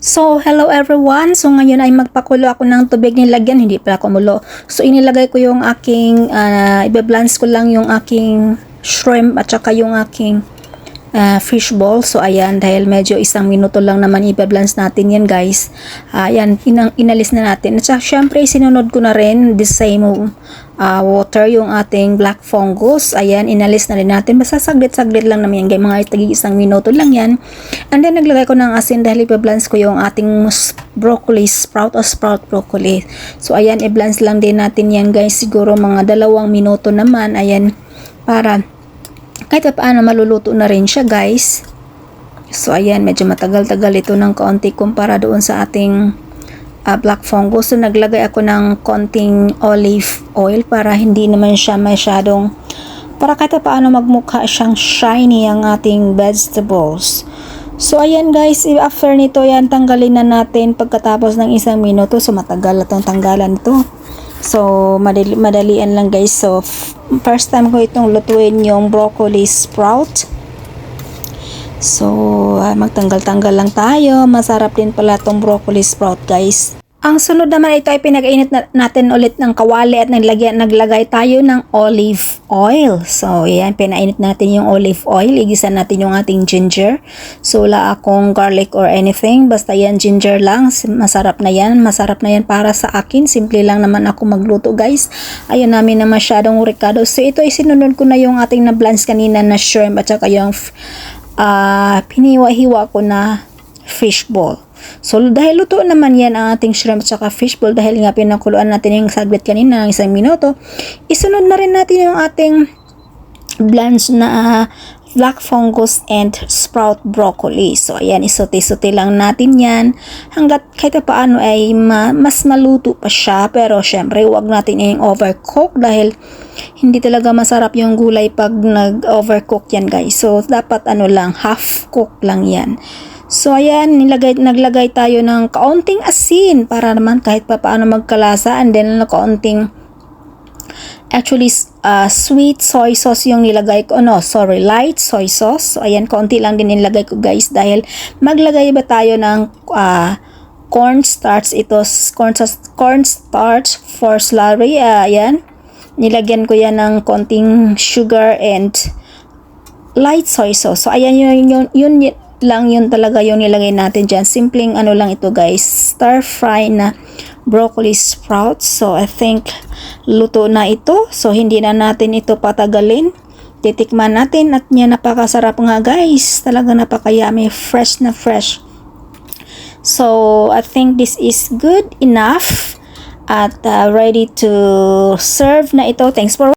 So, hello everyone. So, ngayon ay magpakulo ako ng tubig nilagyan. Hindi pala kumulo. So, inilagay ko yung aking, ibe-blanch ko lang yung aking shrimp at saka yung aking fish ball. So, ayan, dahil medyo isang minuto lang naman ibe-blanch natin yan, guys. Ayan, inalis na natin. At saka, syempre, sinunod ko na rin the same water yung ating black fungus. Ayan, inalis na rin natin. Basta saglit-saglit lang naman yan, guys. Mga isang minuto lang yan. And then, naglagay ko ng asin dahil ibe-blanch ko yung ating broccoli, sprout broccoli. So, ayan, i-blanch lang din natin yan, guys. Siguro mga 2 minuto naman. Ayan, para kahit paano maluluto na rin siya, guys. So ayan, medyo matagal-tagal ito ng kaunti kumpara doon sa ating black fungus. So naglagay ako ng konting olive oil para hindi naman siya masyadong, para kahit paano magmukha siyang shiny ang ating vegetables. So ayan, guys, after nito yan, tanggalin na natin pagkatapos ng 1 minuto. So matagal na itong tanggalan ito. So, madalian lang, guys. So, first time ko itong lutuin yung broccoli sprout. So, magtanggal-tanggal lang tayo. Masarap din pala itong broccoli sprout, guys. Ang sunod naman ito ay pinag-init natin ulit ng kawali at naglagay tayo ng olive oil. So, yan, pinainit natin yung olive oil. Igisa natin yung ating ginger. So, wala akong garlic or anything. Basta yan, ginger lang. Masarap na yan. Masarap na yan para sa akin. Simple lang naman ako magluto, guys. Ayaw namin na masyadong ricado. So, ito ay sinunod ko na yung ating na-blanch kanina na shrimp at saka yung piniwa-hiwa ko na fish ball. So, dahil luto naman yan ang ating shrimp at saka fishball, dahil nga pinakuluan natin yung saglit kanina ng 1 minuto, isunod na rin natin yung ating blanch na black fungus and sprout broccoli. So, ayan, isote-sote lang natin yan hanggat kahit paano ay mas maluto pa siya. Pero, syempre, huwag natin yung overcook dahil hindi talaga masarap yung gulay pag nag-overcook yan, guys. So, dapat lang, half cook lang yan. So, ayan, naglagay tayo ng kaunting asin para naman kahit pa paano magkalasa, and then kaunting, actually, sweet soy sauce yung nilagay ko. No, sorry, light soy sauce. So, ayan, kaunti lang din nilagay ko, guys, dahil maglagay ba tayo ng cornstarch. Ito, cornstarch for slurry. Ayan, nilagyan ko yan ng kaunting sugar and light soy sauce. So, ayan, yun lang yun talaga yung nilagay natin dyan. Simpleng lang ito, guys, stir fry na broccoli sprouts. So I think luto na ito. So hindi na natin ito patagalin. Titikman natin at niya, napakasarap nga, guys. Talaga napakayami, fresh na fresh. So I think this is good enough at ready to serve na ito. Thanks for